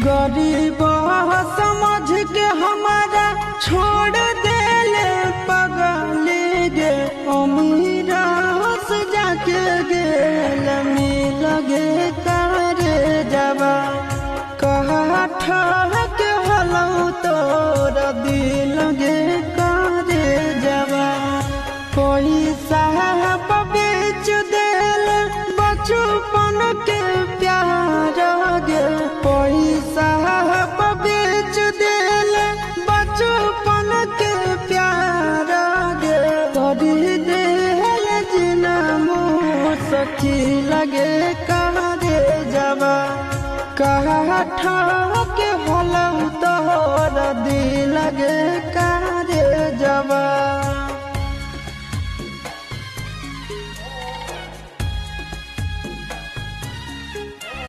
गरीब समझ के हमारा छोड़ देले पगली गे अमीर से जाके गेल मिल गे करे जबा कहा ठहक हलौ तोर दिल गे करे जबा पैसा बेच देल बचपन के प्यार गे पैसा बेच देल बचपन के प्यार गे करी देल जिना सखी लगे करे जबा कहा ठहक हलौ तोर दिल गे करे जबा।